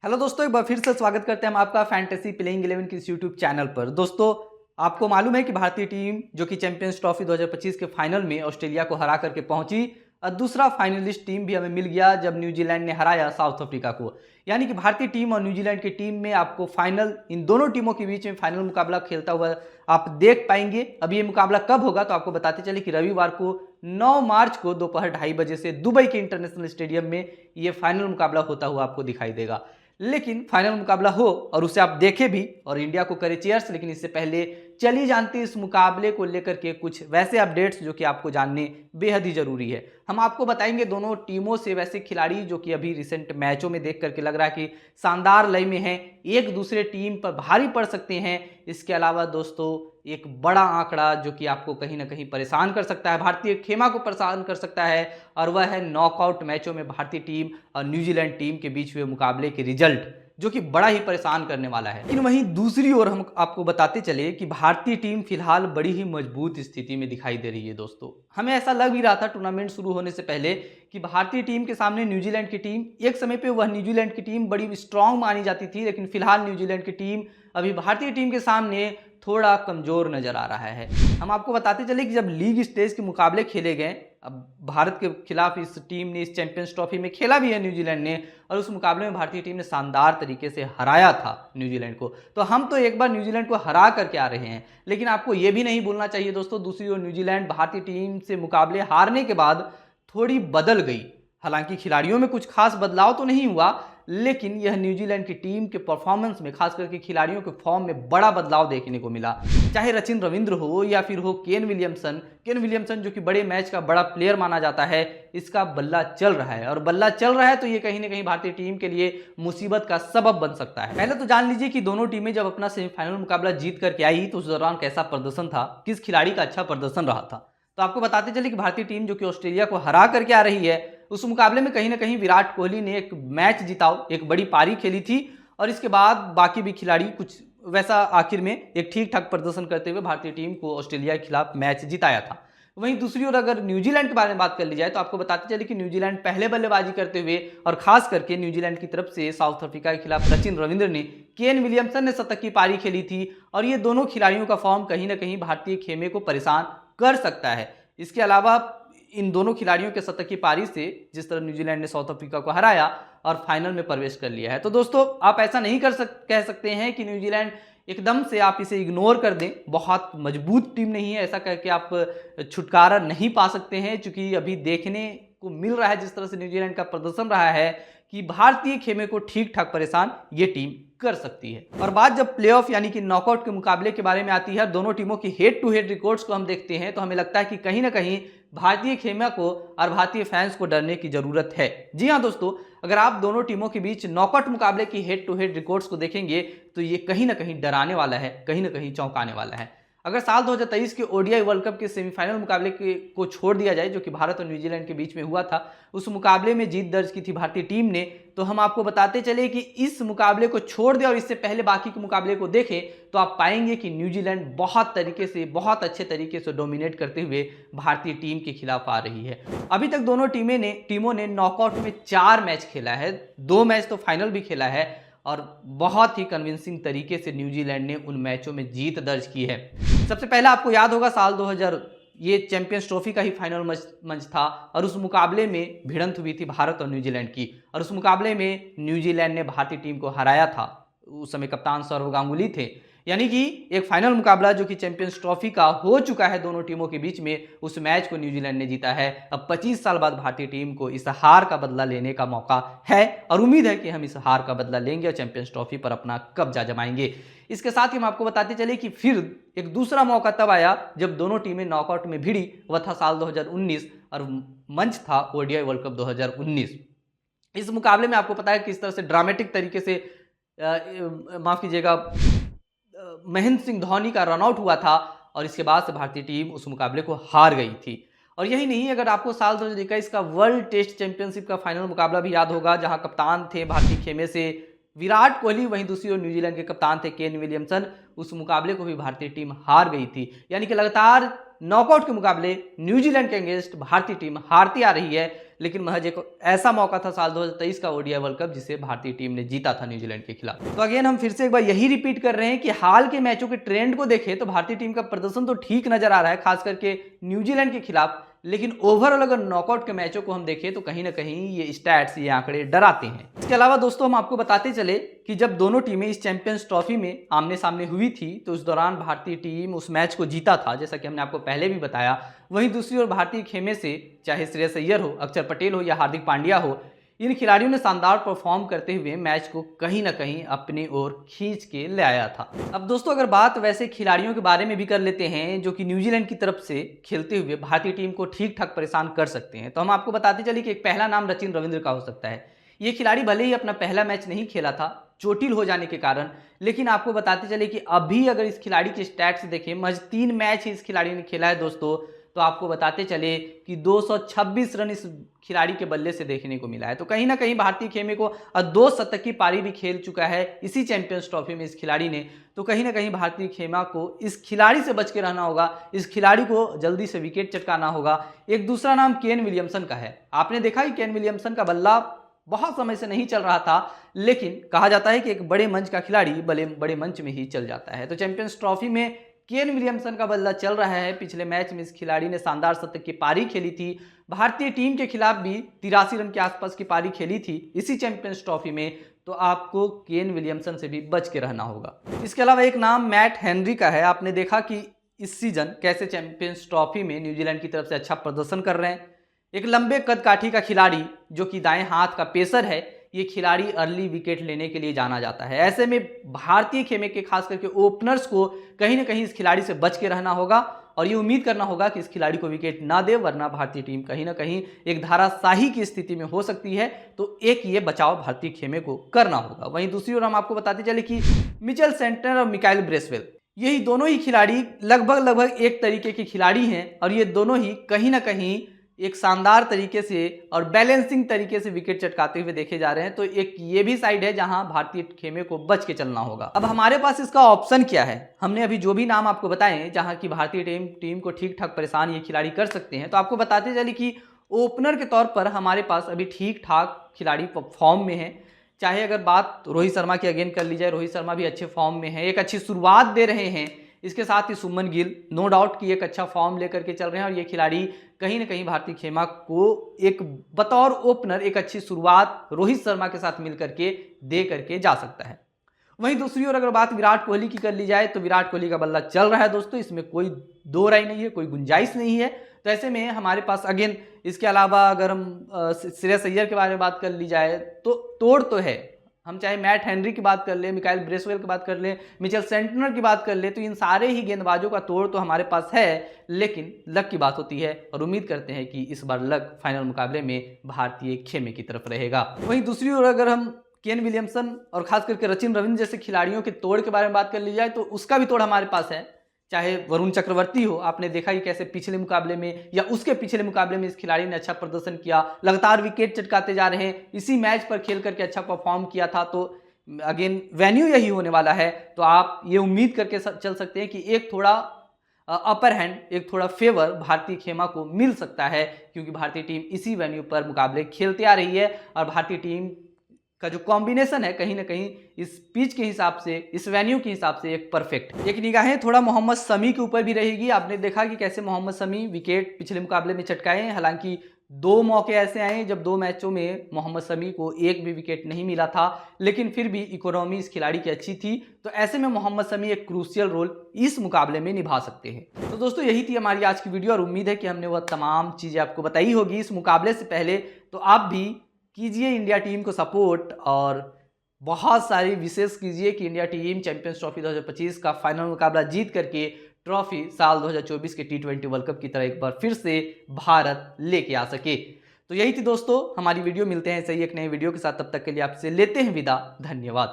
Hello दोस्तों, एक बार फिर से स्वागत करते हैं हम आपका फैंटेसी प्लेइंग 11 की इस यूट्यूब चैनल पर। दोस्तों, आपको मालूम है कि भारतीय टीम जो कि चैंपियंस ट्रॉफी 2025 के फाइनल में ऑस्ट्रेलिया को हरा करके पहुंची और दूसरा फाइनलिस्ट टीम भी हमें मिल गया जब न्यूजीलैंड ने हराया साउथ अफ्रीका को। यानी कि भारतीय टीम और न्यूजीलैंड की टीम में आपको फाइनल, इन दोनों टीमों के बीच में फाइनल मुकाबला खेलता हुआ आप देख पाएंगे। अब ये मुकाबला कब होगा तो आपको बताते चले कि रविवार को 9 मार्च को दोपहर 2:30 बजे से दुबई के इंटरनेशनल स्टेडियम में ये फाइनल मुकाबला होता हुआ आपको दिखाई देगा। लेकिन फाइनल मुकाबला हो और उसे आप देखें भी और इंडिया को करे चीयर्स। लेकिन इससे पहले चलिए जानते हैं इस मुकाबले को लेकर के कुछ वैसे अपडेट्स जो कि आपको जानने बेहद ही जरूरी है। हम आपको बताएंगे दोनों टीमों से वैसे खिलाड़ी जो कि अभी रिसेंट मैचों में देख करके लग रहा है कि शानदार लय में हैं, एक दूसरे टीम पर भारी पड़ सकते हैं। इसके अलावा दोस्तों, एक बड़ा आंकड़ा जो कि आपको कहीं ना कहीं परेशान कर सकता है, भारतीय खेमा को परेशान कर सकता है, और वह है नॉकआउट मैचों में भारतीय टीम और न्यूजीलैंड टीम के बीच हुए मुकाबले के रिजल्ट, जो कि बड़ा ही परेशान करने वाला है। लेकिन वहीं दूसरी ओर हम आपको बताते चले कि भारतीय टीम फिलहाल बड़ी ही मजबूत स्थिति में दिखाई दे रही है। दोस्तों, हमें ऐसा लग भी रहा था टूर्नामेंट शुरू होने से पहले कि भारतीय टीम के सामने न्यूजीलैंड की टीम, एक समय पे वह न्यूजीलैंड की टीम बड़ी स्ट्रांग मानी जाती थी, लेकिन फिलहाल न्यूजीलैंड की टीम अभी भारतीय टीम के सामने थोड़ा कमजोर नजर आ रहा है। हम आपको बताते चले कि जब लीग स्टेज के मुकाबले खेले गए, अब भारत के खिलाफ इस टीम ने इस चैंपियंस ट्रॉफी में खेला भी है न्यूजीलैंड ने, और उस मुकाबले में भारतीय टीम ने शानदार तरीके से हराया था न्यूजीलैंड को। तो हम तो एक बार न्यूजीलैंड को हरा करके आ रहे हैं, लेकिन आपको यह भी नहीं भूलना चाहिए दोस्तों, दूसरी ओर न्यूजीलैंड भारतीय टीम से मुकाबले हारने के बाद थोड़ी बदल गई। हालांकि खिलाड़ियों में कुछ खास बदलाव तो नहीं हुआ, लेकिन यह न्यूजीलैंड की टीम के परफॉर्मेंस में, खास करके खिलाड़ियों के फॉर्म में बड़ा बदलाव देखने को मिला। चाहे रचिन रविंद्र हो या फिर हो केन विलियमसन जो कि बड़े मैच का बड़ा प्लेयर माना जाता है, इसका बल्ला चल रहा है, और बल्ला चल रहा है तो ये कहीं ना कहीं भारतीय टीम के लिए मुसीबत का सबब बन सकता है। पहले तो जान लीजिए कि दोनों टीमें जब अपना सेमीफाइनल मुकाबला जीत करके आई तो उस दौरान कैसा प्रदर्शन था, किस खिलाड़ी का अच्छा प्रदर्शन रहा था। तो आपको बताते चले कि भारतीय टीम जो कि ऑस्ट्रेलिया को हरा करके आ रही है, उस मुकाबले में कहीं ना कहीं विराट कोहली ने एक मैच जिताओ, एक बड़ी पारी खेली थी, और इसके बाद बाकी भी खिलाड़ी कुछ वैसा आखिर में एक ठीक ठाक प्रदर्शन करते हुए भारतीय टीम को ऑस्ट्रेलिया के खिलाफ मैच जिताया था। वहीं दूसरी ओर अगर न्यूजीलैंड के बारे में बात कर ली जाए तो आपको बताते चले कि न्यूजीलैंड पहले बल्लेबाजी करते हुए, और खास करके न्यूजीलैंड की तरफ से साउथ अफ्रीका के खिलाफ रचिन रविंद्र ने, केन विलियमसन ने शतक की पारी खेली थी, और ये दोनों खिलाड़ियों का फॉर्म कहीं ना कहीं भारतीय खेमे को परेशान कर सकता है। इसके अलावा इन दोनों खिलाड़ियों के शतक की पारी से जिस तरह न्यूजीलैंड ने साउथ अफ्रीका को हराया और फाइनल में प्रवेश कर लिया है, तो दोस्तों आप ऐसा नहीं कह सकते हैं कि न्यूजीलैंड एकदम से आप इसे इग्नोर कर दें, बहुत मजबूत टीम नहीं है, ऐसा करके आप छुटकारा नहीं पा सकते हैं। क्योंकि अभी देखने को मिल रहा है जिस तरह से न्यूजीलैंड का प्रदर्शन रहा है कि भारतीय खेमे को ठीक ठाक परेशान ये टीम कर सकती है। और बात जब प्लेऑफ यानी कि नॉकआउट के मुकाबले के बारे में आती है, दोनों टीमों की हेड टू हेड रिकॉर्ड्स को हम देखते हैं, तो हमें लगता है कि कहीं ना कहीं भारतीय खेमा को और भारतीय फैंस को डरने की जरूरत है। जी हाँ दोस्तों, अगर आप दोनों टीमों के बीच नॉकआउट मुकाबले की हेड टू हेड रिकॉर्ड्स को देखेंगे तो ये कहीं ना कहीं डराने वाला है, कहीं ना कहीं चौंकाने वाला है। अगर साल 2023 के ओडीआई वर्ल्ड कप के सेमीफाइनल मुकाबले को छोड़ दिया जाए, जो कि भारत और न्यूजीलैंड के बीच में हुआ था, उस मुकाबले में जीत दर्ज की थी भारतीय टीम ने, तो हम आपको बताते चले कि इस मुकाबले को छोड़ दें और इससे पहले बाकी के मुकाबले को देखें तो आप पाएंगे कि न्यूजीलैंड बहुत अच्छे तरीके से डोमिनेट करते हुए भारतीय टीम के खिलाफ आ रही है। अभी तक दोनों टीमों ने नॉकआउट में 4 मैच खेला है, 2 मैच तो फाइनल भी खेला है, और बहुत ही कन्विंसिंग तरीके से न्यूजीलैंड ने उन मैचों में जीत दर्ज की है। सबसे पहला आपको याद होगा साल 2000 ये चैंपियंस ट्रॉफी का ही फाइनल मंच था, और उस मुकाबले में भिड़ंत हुई थी भारत और न्यूजीलैंड की, और उस मुकाबले में न्यूजीलैंड ने भारतीय टीम को हराया था। उस समय कप्तान सौरव गांगुली थे। यानी कि एक फाइनल मुकाबला जो कि चैंपियंस ट्रॉफी का हो चुका है दोनों टीमों के बीच में, उस मैच को न्यूजीलैंड ने जीता है। अब 25 साल बाद भारतीय टीम को इस हार का बदला लेने का मौका है, और उम्मीद है कि हम इस हार का बदला लेंगे और चैंपियंस ट्रॉफी पर अपना कब्जा जमाएंगे। इसके साथ ही हम आपको बताते चले कि फिर एक दूसरा मौका तब आया जब दोनों टीमें नॉकआउट में भिड़ी, वह था साल 2019, और मंच था ओडीआई वर्ल्ड कप 2019। इस मुकाबले में आपको पता है किस तरह से ड्रामेटिक तरीके से माफ कीजिएगा महेंद्र सिंह धोनी का रनआउट हुआ था, और इसके बाद से भारतीय टीम उस मुकाबले को हार गई थी। और यही नहीं, अगर आपको साल 2021 का वर्ल्ड टेस्ट चैंपियनशिप का फाइनल मुकाबला भी याद होगा, जहां कप्तान थे भारतीय खेमे से विराट कोहली, वहीं दूसरी ओर न्यूजीलैंड के कप्तान थे केन विलियमसन, उस मुकाबले को भी भारतीय टीम हार गई थी। यानी कि लगातार नॉकआउट के मुकाबले न्यूजीलैंड के अगेंस्ट भारतीय टीम हारती आ रही है। लेकिन महज एक ऐसा मौका था साल 2023 का ओडीआई वर्ल्ड कप जिसे भारतीय टीम ने जीता था न्यूजीलैंड के खिलाफ। तो अगेन हम फिर से एक बार यही रिपीट कर रहे हैं कि हाल के मैचों के ट्रेंड को देखें तो भारतीय टीम का प्रदर्शन तो ठीक नजर आ रहा है, खास करके न्यूजीलैंड के खिलाफ, लेकिन ओवरऑल अगर नॉकआउट के मैचों को हम देखें तो कहीं ना कहीं ये स्टैट्स, ये आंकड़े डराते हैं। इसके अलावा दोस्तों हम आपको बताते चले कि जब दोनों टीमें इस चैंपियंस ट्रॉफी में आमने सामने हुई थी तो उस दौरान भारतीय टीम उस मैच को जीता था, जैसा कि हमने आपको पहले भी बताया। वहीं दूसरी ओर भारतीय खेमे से चाहे श्रेयस अय्यर हो, अक्षर पटेल हो या हार्दिक पांड्या हो, इन खिलाड़ियों ने शानदार परफॉर्म करते हुए मैच को कहीं ना कहीं अपनी ओर खींच के ले आया था। अब दोस्तों अगर बात वैसे खिलाड़ियों के बारे में भी कर लेते हैं जो कि न्यूजीलैंड की तरफ से खेलते हुए भारतीय टीम को ठीक ठाक परेशान कर सकते हैं, तो हम आपको बताते चले कि एक पहला नाम रचिन रविंद्र का हो सकता है। ये खिलाड़ी भले ही अपना पहला मैच नहीं खेला था चोटिल हो जाने के कारण, लेकिन आपको बताते चले कि अभी अगर इस खिलाड़ी के स्टैट्स देखें, महज 3 मैच ही इस खिलाड़ी ने खेला है दोस्तों, तो आपको बताते चले कि 226 रन इस खिलाड़ी के बल्ले से देखने को मिला है। तो कहीं ना कहीं भारतीय खेमे को 2 शतक की पारी भी खेल चुका है इसी चैंपियंस ट्रॉफी में इस खिलाड़ी ने। तो कहीं ना कहीं भारतीय खेमा को इस खिलाड़ी से बच के रहना होगा, इस खिलाड़ी को जल्दी से विकेट चटकाना होगा। एक दूसरा नाम केन विलियमसन का है। आपने देखा कि केन विलियमसन का बल्ला बहुत समय से नहीं चल रहा था, लेकिन कहा जाता है कि एक बड़े मंच का खिलाड़ी बड़े मंच में ही चल जाता है। तो चैंपियंस ट्रॉफी में केन विलियमसन का बल्ला चल रहा है। पिछले मैच में इस खिलाड़ी ने शानदार शतक की पारी खेली थी। भारतीय टीम के खिलाफ भी 83 रन के आसपास की पारी खेली थी इसी चैंपियंस ट्रॉफी में। तो आपको केन विलियमसन से भी बच के रहना होगा। इसके अलावा एक नाम मैट हेनरी का है। आपने देखा कि इस सीजन कैसे चैंपियंस ट्रॉफी में न्यूजीलैंड की तरफ से अच्छा प्रदर्शन कर रहे हैं। एक लंबे कद काठी का खिलाड़ी जो कि दाएं हाथ का पेसर है, ये खिलाड़ी अर्ली विकेट लेने के लिए जाना जाता है। ऐसे में भारतीय खेमे के खास करके ओपनर्स को कहीं ना कहीं इस खिलाड़ी से बच के रहना होगा और ये उम्मीद करना होगा कि इस खिलाड़ी को विकेट ना दे, वरना भारतीय टीम कहीं ना कहीं एक धाराशाही की स्थिति में हो सकती है। तो एक ये बचाव भारतीय खेमे को करना होगा। वहीं दूसरी ओर हम आपको बताते चले कि मिचेल सेंटनर और मिकाइल ब्रेसवेल, यही दोनों ही खिलाड़ी लगभग एक तरीके के खिलाड़ी हैं और ये दोनों ही कहीं ना कहीं एक शानदार तरीके से और बैलेंसिंग तरीके से विकेट चटकाते हुए देखे जा रहे हैं। तो एक ये भी साइड है जहां भारतीय खेमे को बच के चलना होगा। अब हमारे पास इसका ऑप्शन क्या है? हमने अभी जो भी नाम आपको बताए जहां की भारतीय टीम को ठीक ठाक परेशान ये खिलाड़ी कर सकते हैं, तो आपको बताते चले कि ओपनर के तौर पर हमारे पास अभी ठीक ठाक खिलाड़ी फॉर्म में है। चाहे अगर बात रोहित शर्मा की अगेन कर ली जाए, रोहित शर्मा भी अच्छे फॉर्म में है, एक अच्छी शुरुआत दे रहे हैं। इसके साथ ही सुमन गिल नो डाउट कि एक अच्छा फॉर्म लेकर के चल रहे हैं और ये खिलाड़ी कहीं ना कहीं भारतीय खेमा को एक बतौर ओपनर एक अच्छी शुरुआत रोहित शर्मा के साथ मिलकर के दे करके जा सकता है। वहीं दूसरी ओर अगर बात विराट कोहली की कर ली जाए तो विराट कोहली का बल्ला चल रहा है दोस्तों, इसमें कोई दो राय नहीं है, कोई गुंजाइश नहीं है। तो ऐसे में हमारे पास अगेन इसके अलावा अगर हम श्रेयस अय्यर के बारे में बात कर ली जाए तो तोड़ तो है। हम चाहे मैट हेनरी की बात कर ले, मिकाइल ब्रेसवेल की बात कर ले, मिचेल सेंटनर की बात कर ले, तो इन सारे ही गेंदबाजों का तोड़ तो हमारे पास है, लेकिन लक की बात होती है और उम्मीद करते हैं कि इस बार लक फाइनल मुकाबले में भारतीय खेमे की तरफ रहेगा। वहीं दूसरी ओर अगर हम केन विलियमसन और खास करके रचिन रविंद्र जैसे खिलाड़ियों के तोड़ के बारे में बात कर ली जाए तो उसका भी तोड़ हमारे पास है। चाहे वरुण चक्रवर्ती हो, आपने देखा कि कैसे पिछले मुकाबले में या उसके पिछले मुकाबले में इस खिलाड़ी ने अच्छा प्रदर्शन किया, लगातार विकेट चटकाते जा रहे हैं, इसी मैच पर खेल करके अच्छा परफॉर्म किया था। तो अगेन वेन्यू यही होने वाला है, तो आप ये उम्मीद करके चल सकते हैं कि एक थोड़ा अपर हैंड, एक थोड़ा फेवर भारतीय खेमा को मिल सकता है, क्योंकि भारतीय टीम इसी वेन्यू पर मुकाबले खेलते आ रही है और भारतीय टीम का जो कॉम्बिनेशन है कहीं ना कहीं इस पिच के हिसाब से, इस वेन्यू के हिसाब से एक परफेक्ट। एक निगाहें थोड़ा मोहम्मद शमी के ऊपर भी रहेगी। आपने देखा कि कैसे मोहम्मद शमी विकेट पिछले मुकाबले में चटकाए हैं। हालांकि 2 मौके ऐसे आए जब 2 मैचों में मोहम्मद शमी को एक भी विकेट नहीं मिला था, लेकिन फिर भी इकोनॉमी इस खिलाड़ी की अच्छी थी। तो ऐसे में मोहम्मद शमी एक क्रूशियल रोल इस मुकाबले में निभा सकते हैं। तो दोस्तों यही थी हमारी आज की वीडियो और उम्मीद है कि हमने वह तमाम चीज़ें आपको बताई होगी इस मुकाबले से पहले। तो आप भी कीजिए इंडिया टीम को सपोर्ट और बहुत सारी विशेष कीजिए कि इंडिया टीम चैंपियंस ट्रॉफी 2025 का फाइनल मुकाबला जीत करके ट्रॉफी साल 2024 के T20 वर्ल्ड कप की तरह एक बार फिर से भारत लेके आ सके। तो यही थी दोस्तों हमारी वीडियो। मिलते हैं ऐसे ही एक नए वीडियो के साथ, तब तक के लिए आपसे लेते हैं विदा। धन्यवाद।